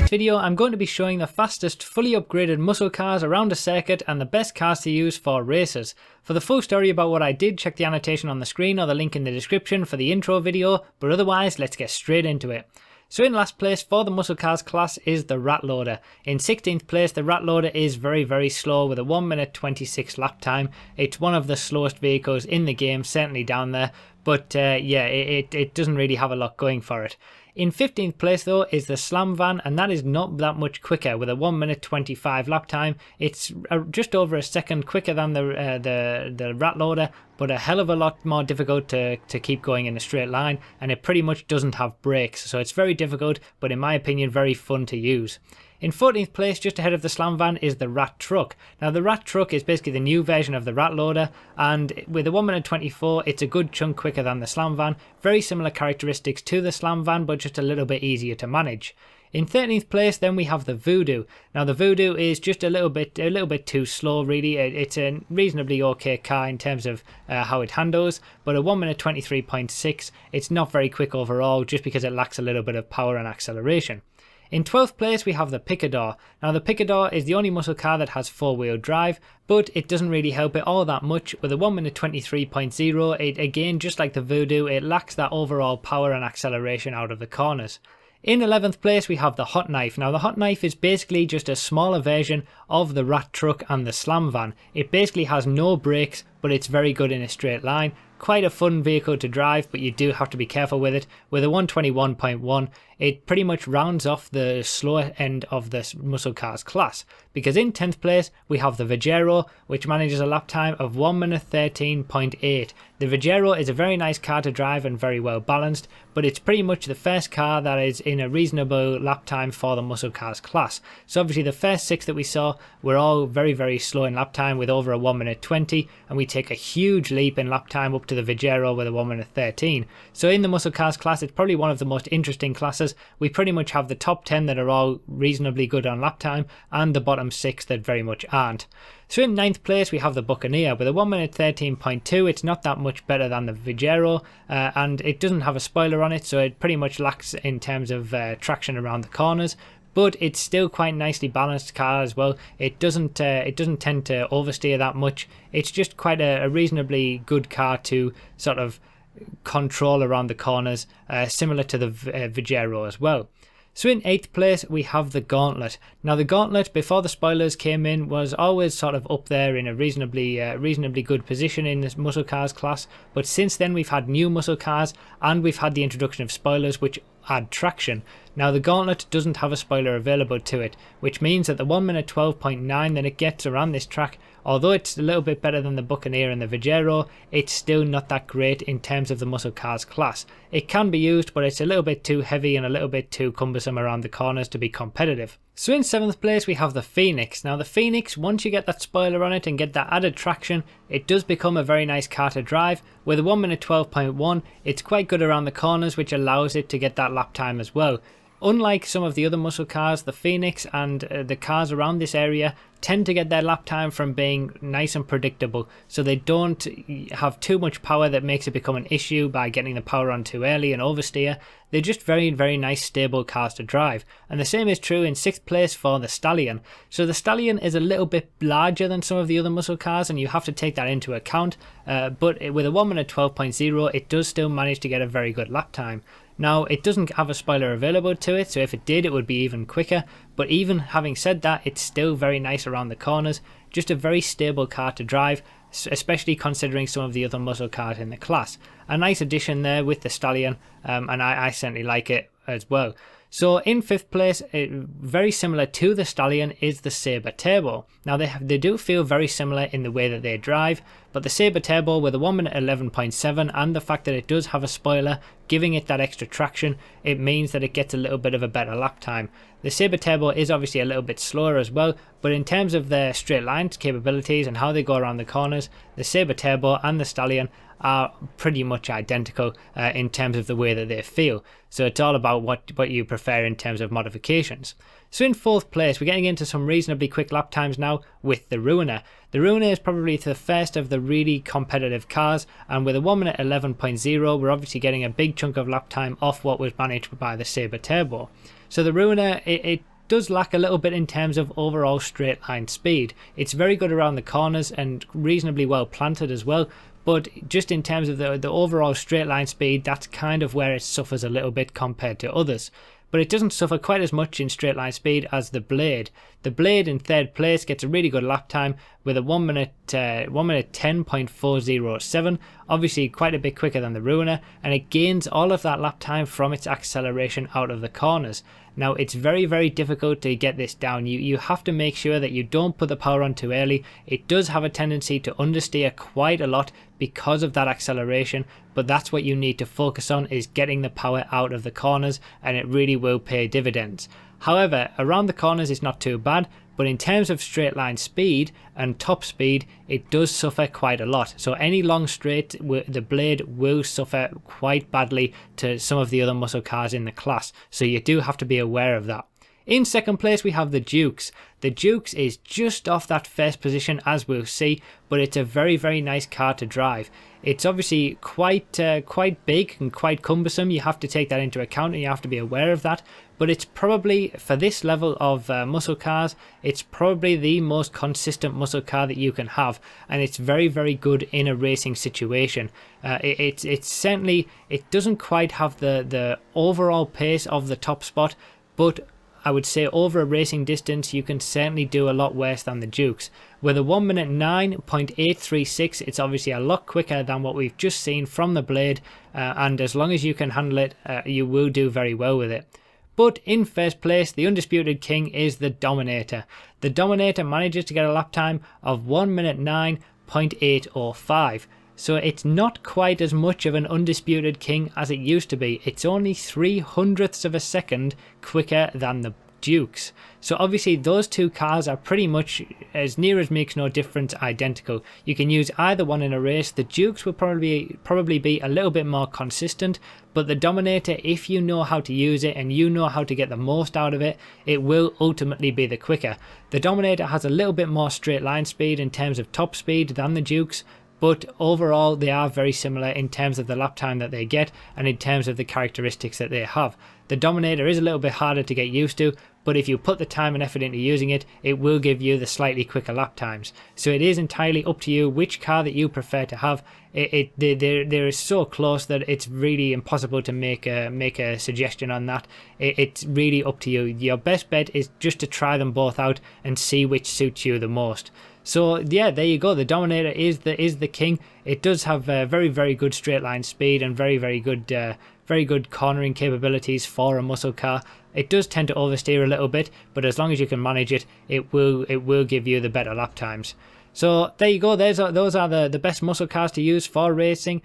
Video, I'm going to be showing the fastest fully upgraded muscle cars around a circuit and the best cars to use for races. For the full story about what I did, check the annotation on the screen or the link in the description for the intro video, but otherwise let's get straight into it. So in last place for the muscle cars class is the Rat Loader. In 16th place, the Rat Loader is very slow with a 1 minute 26 lap time. It's one of the slowest vehicles in the game, certainly down there, but yeah, it doesn't really have a lot going for it. In 15th place though is the Slam Van, and that is not that much quicker with a 1 minute 25 lap time. It's just over a second quicker than the Rat Loader, but a hell of a lot more difficult to keep going in a straight line, and it pretty much doesn't have brakes, so it's very difficult, but in my opinion very fun to use. In 14th place, just ahead of the Slam Van, is the Rat Truck. Now the Rat Truck is basically the new version of the Rat Loader, and with a 1 minute 24 it's a good chunk quicker than the Slam Van. Very similar characteristics to the Slam Van, but just a little bit easier to manage. In 13th place then we have the Voodoo. Now the Voodoo is just a little bit too slow really. It's a reasonably okay car in terms of how it handles, but a 1 minute 23.6, it's not very quick overall just because it lacks a little bit of power and acceleration. In 12th place we have the Picador. Now the Picador is the only muscle car that has 4-wheel drive, but it doesn't really help it all that much. With a 1 minute 23.0, it again, just like the Voodoo, it lacks that overall power and acceleration out of the corners. In 11th place we have the Hot Knife. Now the Hot Knife is basically just a smaller version of the Rat Truck and the Slam Van. It basically has no brakes, but it's very good in a straight line. Quite a fun vehicle to drive, but you do have to be careful with it. With a 121.1, it pretty much rounds off the slower end of this muscle cars class, because in 10th place we have the Vajero, which manages a lap time of 1 minute 13.8. The Vajero is a very nice car to drive and very well balanced, but it's pretty much the first car that is in a reasonable lap time for the muscle cars class. So obviously the first 6 that we saw were all very slow in lap time with over a 1 minute 20, and we take a huge leap in lap time up to the Vajero with a 1 minute 13. So in the muscle cars class, it's probably one of the most interesting classes. We pretty much have the top 10 that are all reasonably good on lap time, and the bottom 6 that very much aren't. So in 9th place we have the Buccaneer with a 1 minute 13.2. It's not that much better than the Vajero, and it doesn't have a spoiler on it, so it pretty much lacks in terms of traction around the corners. But it's still quite nicely balanced car as well. It doesn't tend to oversteer that much. It's just quite a reasonably good car to sort of control around the corners, similar to the Vajero as well. So in 8th place we have the Gauntlet. Now the Gauntlet, before the spoilers came in, was always sort of up there in a reasonably good position in this muscle cars class, but since then we've had new muscle cars and we've had the introduction of spoilers which add traction. Now the Gauntlet doesn't have a spoiler available to it, which means that the 1 minute 12.9 that it gets around this track, although it's a little bit better than the Buccaneer and the Vajero, it's still not that great in terms of the muscle cars class. It can be used, but it's a little bit too heavy and a little bit too cumbersome around the corners to be competitive. So in 7th place we have the Phoenix. Now the Phoenix, once you get that spoiler on it and get that added traction, it does become a very nice car to drive. With a 1 minute 12.1, it's quite good around the corners, which allows it to get that lap time as well. Unlike some of the other muscle cars, the Phoenix and the cars around this area tend to get their lap time from being nice and predictable, so they don't have too much power that makes it become an issue by getting the power on too early and oversteer. They're just very nice stable cars to drive. And the same is true in 6th place for the Stallion. So the Stallion is a little bit larger than some of the other muscle cars, and you have to take that into account, but with a 1 minute 12.0 it does still manage to get a very good lap time. Now it doesn't have a spoiler available to it, so if it did it would be even quicker, but even having said that, it's still very nice around the corners. Just a very stable car to drive, especially considering some of the other muscle cars in the class. A nice addition there with the Stallion, and I certainly like it as well. So in 5th place, very similar to the Stallion, is the Sabre Turbo. Now they do feel very similar in the way that they drive, but the Sabre Turbo with a 1 minute 11.7 and the fact that it does have a spoiler giving it that extra traction, it means that it gets a little bit of a better lap time. The Sabre Turbo is obviously a little bit slower as well, but in terms of their straight line capabilities and how they go around the corners, the Sabre Turbo and the Stallion are pretty much identical in terms of the way that they feel. So it's all about what you prefer in terms of modifications. So in 4th place, we're getting into some reasonably quick lap times now with the Ruiner. The Ruiner is probably the first of the really competitive cars, and with a 1 minute 11.0, we're obviously getting a big chunk of lap time off what was managed by the Sabre Turbo. So the Ruiner, it does lack a little bit in terms of overall straight line speed. It's very good around the corners and reasonably well planted as well, but just in terms of the overall straight line speed, that's kind of where it suffers a little bit compared to others. But it doesn't suffer quite as much in straight line speed as the Blade. The Blade in 3rd place gets a really good lap time with a 1 minute 10.407, obviously quite a bit quicker than the Ruiner, and it gains all of that lap time from its acceleration out of the corners. Now it's very difficult to get this down. You have to make sure that you don't put the power on too early. It does have a tendency to understeer quite a lot because of that acceleration, but that's what you need to focus on, is getting the power out of the corners, and it really will pay dividends. However, around the corners is not too bad, but in terms of straight line speed and top speed, it does suffer quite a lot. So any long straight, the Blade will suffer quite badly to some of the other muscle cars in the class, so you do have to be aware of that. In 2nd place, we have the Dukes. The Dukes is just off that 1st position, as we'll see, but it's a very nice car to drive. It's obviously quite big and quite cumbersome. You have to take that into account, and you have to be aware of that. But it's probably, for this level of muscle cars, it's probably the most consistent muscle car that you can have, and it's very good in a racing situation. It's certainly, it doesn't quite have the overall pace of the top spot, but I would say over a racing distance, you can certainly do a lot worse than the Dukes. With a 1 minute 9.836, it's obviously a lot quicker than what we've just seen from the Blade, and as long as you can handle it, you will do very well with it. But in 1st place, the undisputed king is the Dominator. The Dominator manages to get a lap time of 1 minute 9.805. So it's not quite as much of an undisputed king as it used to be. It's only 0.03 of a second quicker than the Dukes. So obviously those two cars are pretty much, as near as makes no difference, identical. You can use either one in a race. The Dukes will probably be a little bit more consistent, but the Dominator, if you know how to use it and you know how to get the most out of it, it will ultimately be the quicker. The Dominator has a little bit more straight line speed in terms of top speed than the Dukes, but overall they are very similar in terms of the lap time that they get and in terms of the characteristics that they have. The Dominator is a little bit harder to get used to, but if you put the time and effort into using it, it will give you the slightly quicker lap times. So it is entirely up to you which car that you prefer to have. They're so close that it's really impossible to make a suggestion on that. It's really up to you. Your best bet is just to try them both out and see which suits you the most. So yeah, there you go. The Dominator is the king. It does have very good straight line speed and very good cornering capabilities for a muscle car. It does tend to oversteer a little bit, but as long as you can manage it, it will give you the better lap times. So there you go. Those are the best muscle cars to use for racing.